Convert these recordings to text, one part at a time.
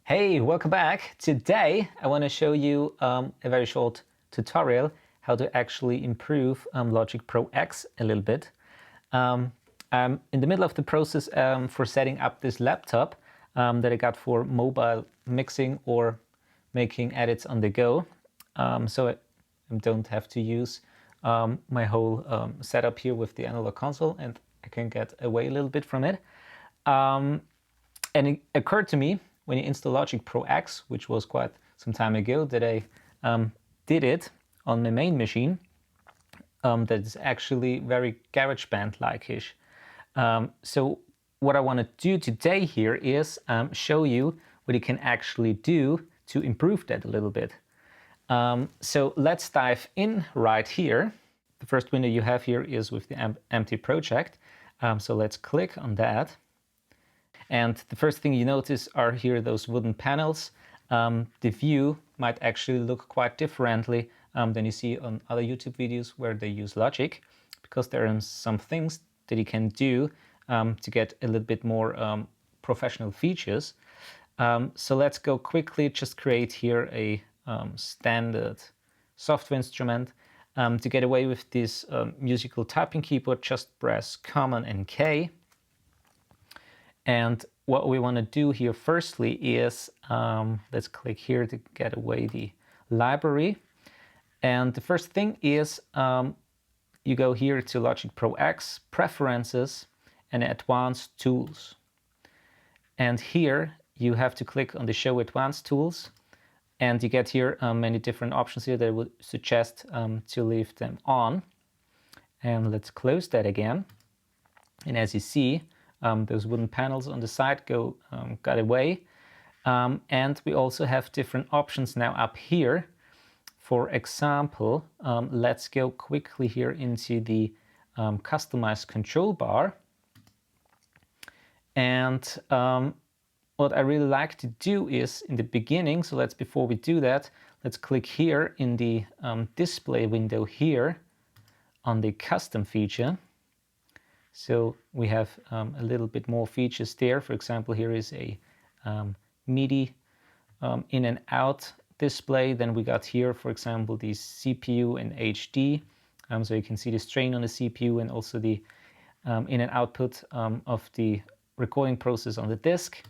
Hey, welcome back. Today I want to show you a very short tutorial how to actually improve Logic Pro X a little bit. I'm in the middle of the process for setting up this laptop that I got for mobile mixing or making edits on the go. So I don't have to use my whole setup here with the analog console, and I can get away a little bit from it. And it occurred to me when you install Logic Pro X, which was quite some time ago, that I did it on my main machine. That is actually very GarageBand-like-ish. So what I want to do today here is show you what you can actually do to improve that a little bit. So let's dive in right here. The first window you have here is with the empty project. So let's click on that. And the first thing you notice are here those wooden panels. The view might actually look quite differently than you see on other YouTube videos where they use Logic, because there are some things that you can do to get a little bit more professional features. So let's go quickly, just create here a standard software instrument. To get away with this musical typing keyboard, just press Command and K. And what we want to do here firstly is, let's click here to get away the library. And the first thing is you go here to Logic Pro X, Preferences, and Advanced Tools. And here you have to click on the Show Advanced Tools. And you get here many different options here that I would suggest to leave them on. And let's close that again. And as you see, those wooden panels on the side got away. And we also have different options now up here. For example, let's go quickly here into the Customize Control Bar. And what I really like to do is in the beginning, so before we do that, let's click here in the display window here on the custom feature. So we have a little bit more features there. For example, here is a MIDI in and out display. Then we got here, for example, the CPU and HD. So you can see the strain on the CPU and also the in and output of the recording process on the disk.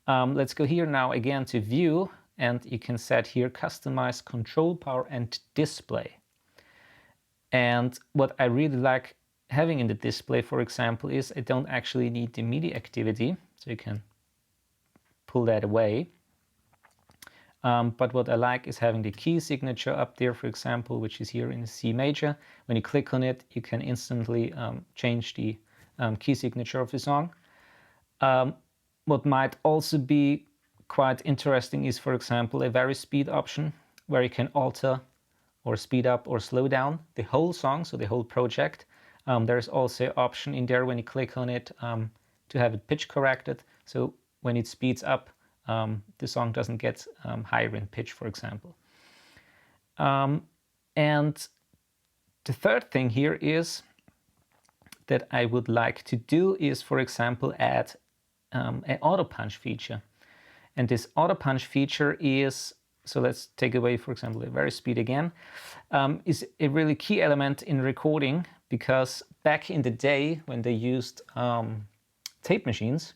Let's go here now again to View, and you can set here Customize Control Bar and Display. And what I really like having in the display, for example, is I don't actually need the MIDI activity, so you can pull that away. But what I like is having the key signature up there, for example, which is here in C major. When you click on it, you can instantly change the key signature of the song. What might also be quite interesting is, for example, a Vary Speed option, where you can alter or speed up or slow down the whole song, so the whole project. There's also an option in there when you click on it to have it pitch corrected. So when it speeds up, the song doesn't get higher in pitch, for example. And the third thing here is that I would like to do is, for example, add an Autopunch feature. And this Autopunch feature is, so let's take away, for example, a Vary Speed again, is a really key element in recording, because back in the day when they used tape machines,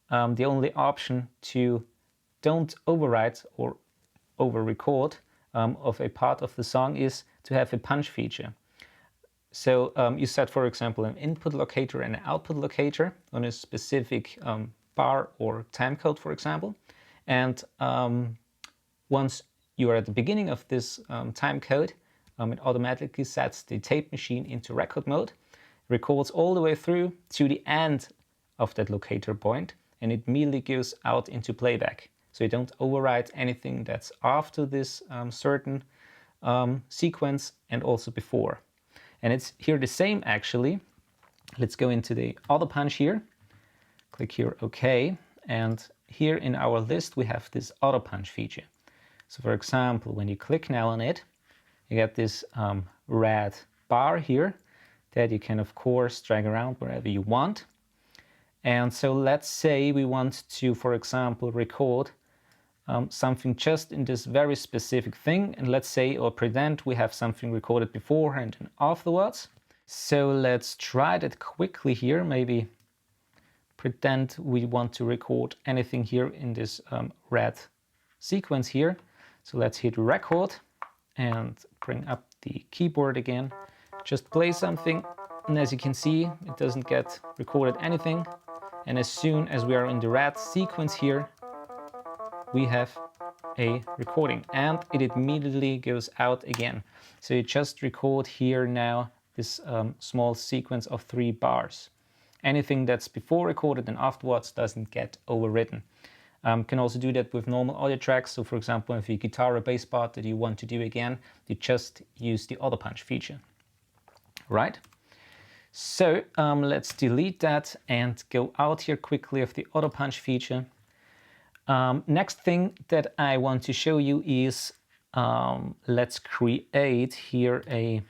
the only option to don't overwrite or over-record of a part of the song is to have a punch feature. So you set, for example, an input locator and an output locator on a specific bar or time code, for example. And once you are at the beginning of this time code, it automatically sets the tape machine into record mode, records all the way through to the end of that locator point, and it immediately goes out into playback. So you don't overwrite anything that's after this certain sequence and also before. And it's here the same actually. Let's go into the Autopunch here. Click here OK. And here in our list we have this Autopunch feature. So for example, when you click now on it, you get this red bar here that you can of course drag around wherever you want. And so let's say we want to, for example, record something just in this very specific thing, and let's say or pretend we have something recorded beforehand and afterwards. So let's try that quickly here. Maybe pretend we want to record anything here in this red sequence here. So let's hit record and bring up the keyboard again. Just play something, and as you can see, it doesn't get recorded anything. And as soon as we are in the red sequence here, we have a recording, and it immediately goes out again. So you just record here now this small sequence of 3 bars. Anything that's before recorded and afterwards doesn't get overwritten. Can also do that with normal audio tracks. So for example, if you guitar or bass part that you want to do again, you just use the Autopunch feature. Right? So let's delete that and go out here quickly of the Autopunch feature. Next thing that I want to show you is let's create here a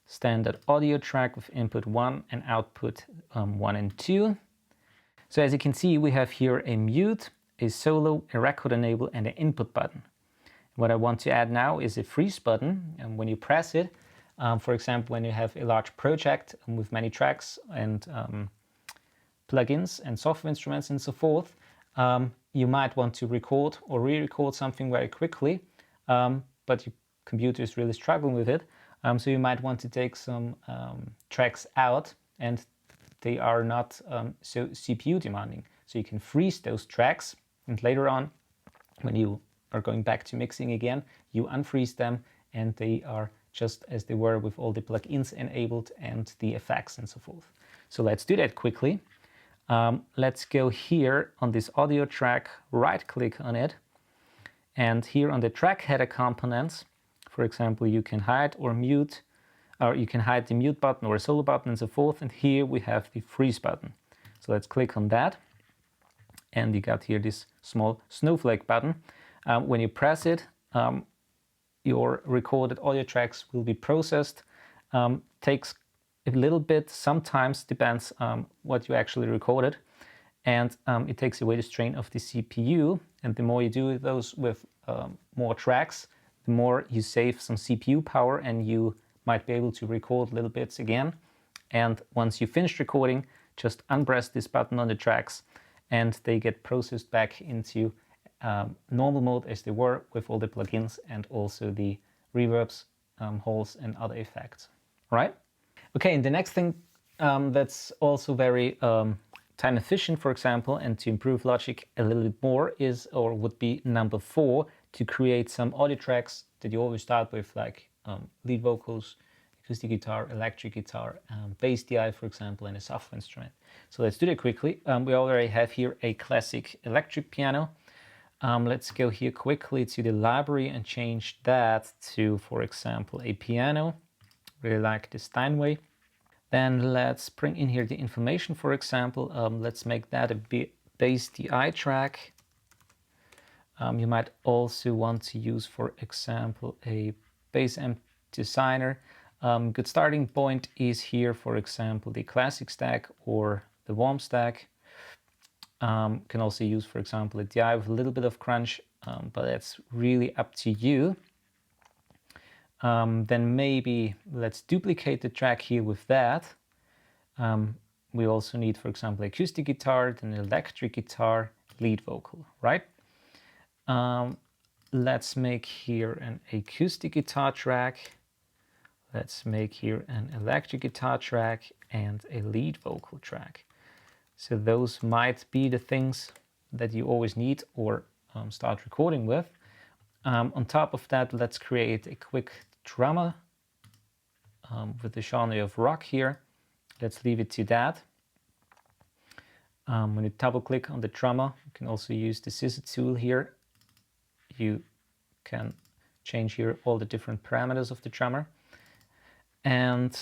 standard audio track with input 1 and output 1 and 2. So as you can see, we have here a mute, a solo, a record enable, and an input button. What I want to add now is a freeze button, and when you press it, for example, when you have a large project with many tracks and plugins and software instruments and so forth, you might want to record or re-record something very quickly, but your computer is really struggling with it. So you might want to take some tracks out, and they are not so CPU demanding. So you can freeze those tracks, and later on, when you are going back to mixing again, you unfreeze them, and they are just as they were with all the plugins enabled and the effects and so forth. So let's do that quickly. Let's go here on this audio track, right click on it, and here on the track header components, for example, you can hide or mute, or you can hide the mute button or a solo button and so forth, and here we have the freeze button. So let's click on that, and you got here this small snowflake button. When you press it, your recorded audio tracks will be processed. Takes a little bit, sometimes depends what you actually recorded, and it takes away the strain of the CPU. And the more you do those with more tracks, the more you save some CPU power, and you might be able to record little bits again. And once you finish recording, just unpress this button on the tracks, and they get processed back into normal mode as they were, with all the plugins and also the reverbs, halls, and other effects. Right? Okay, and the next thing that's also very time efficient, for example, and to improve Logic a little bit more is, or would be number 4, to create some audio tracks that you always start with, like lead vocals, acoustic guitar, electric guitar, bass DI, for example, and a software instrument. So let's do that quickly. We already have here a classic electric piano. Let's go here quickly to the library and change that to, for example, a piano. Really like the Steinway. Then let's bring in here the information, for example. Let's make that a bass DI track. You might also want to use, for example, a bass amp designer. Good starting point is here, for example, the classic stack or the warm stack. Can also use, for example, a DI with a little bit of crunch, but that's really up to you. Then maybe let's duplicate the track here with that. We also need, for example, acoustic guitar, then electric guitar, lead vocal, right? Let's make here an acoustic guitar track. Let's make here an electric guitar track and a lead vocal track. So those might be the things that you always need or start recording with. On top of that, let's create a quick drummer with the genre of rock here. Let's leave it to that. When you double click on the drummer, you can also use the scissor tool here. You can change here all the different parameters of the drummer. And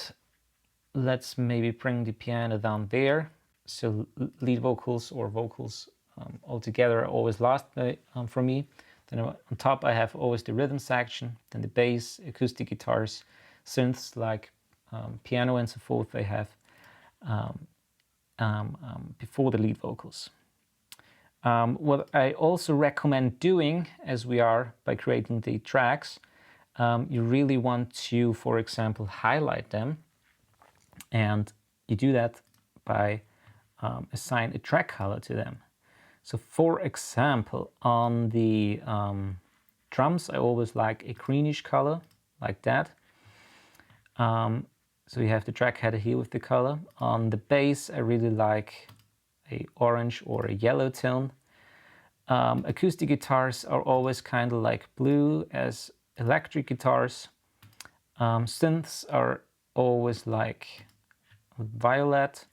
let's maybe bring the piano down there. So lead vocals or vocals altogether are always last for me. Then on top I have always the rhythm section, then the bass, acoustic guitars, synths like piano and so forth. They have before the lead vocals. What I also recommend doing, as we are by creating the tracks, you really want to, for example, highlight them. And you do that by assign a track color to them. So for example, on the drums, I always like a greenish color, like that. So you have the track header here with the color. On the bass, I really like a orange or a yellow tone. Acoustic guitars are always kind of like blue as electric guitars. Synths are always like violet,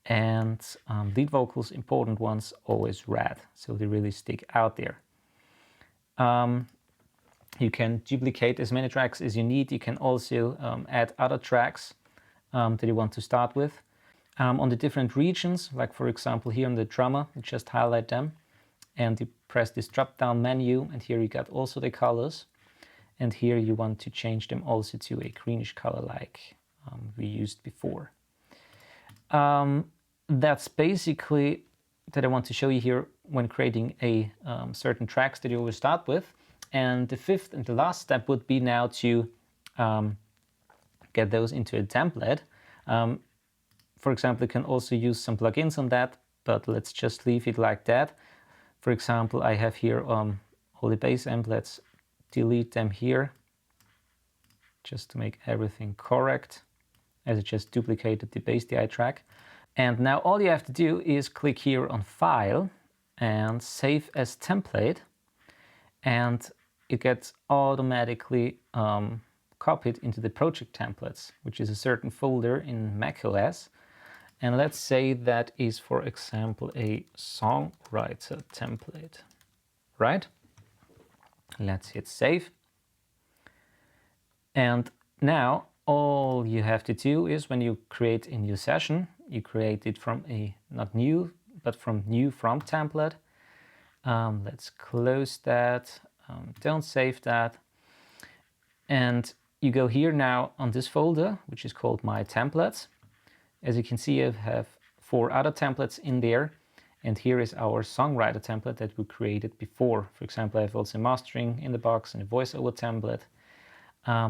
and lead vocals, important ones, always red, so they really stick out there. You can duplicate as many tracks as you need. You can also add other tracks that you want to start with. On the different regions, like for example here on the drummer, you just highlight them and you press this drop down menu, and here you got also the colors, and here you want to change them also to a greenish color like we used before. That's basically that I want to show you here when creating a certain tracks that you always start with. And the fifth and the last step would be now to get those into a template. For example, you can also use some plugins on that, but let's just leave it like that. For example, I have here all the bass amp. Let's delete them here just to make everything correct, as it just duplicated the bass DI track. And now all you have to do is click here on File and Save as Template, and it gets automatically copied into the project templates, which is a certain folder in macOS. And let's say that is, for example, a songwriter template, right? Let's hit Save. And now all you have to do is, when you create a new session, you create it from a, not new, but from new from template. Let's close that, don't save that. And you go here now on this folder, which is called My Templates. As you can see, I have 4 other templates in there. And here is our songwriter template that we created before. For example, I have also mastering in the box and a voiceover template.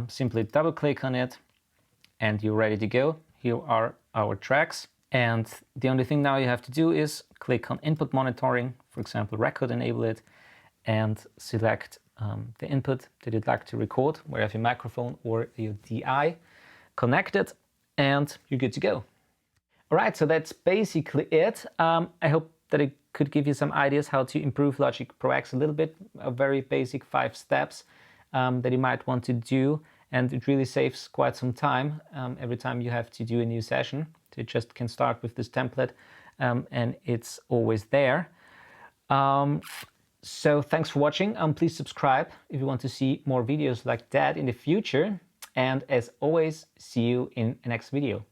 Simply double click on it and you're ready to go. Here are our tracks. And the only thing now you have to do is click on input monitoring, for example, record enable it, and select the input that you'd like to record, where you have your microphone or your DI connected, and you're good to go. All right, so that's basically it. I hope that it could give you some ideas how to improve Logic Pro X a little bit, a very basic 5 steps that you might want to do, and it really saves quite some time every time you have to do a new session. So you just can start with this template and it's always there. So thanks for watching. Please subscribe if you want to see more videos like that in the future. And as always, see you in the next video.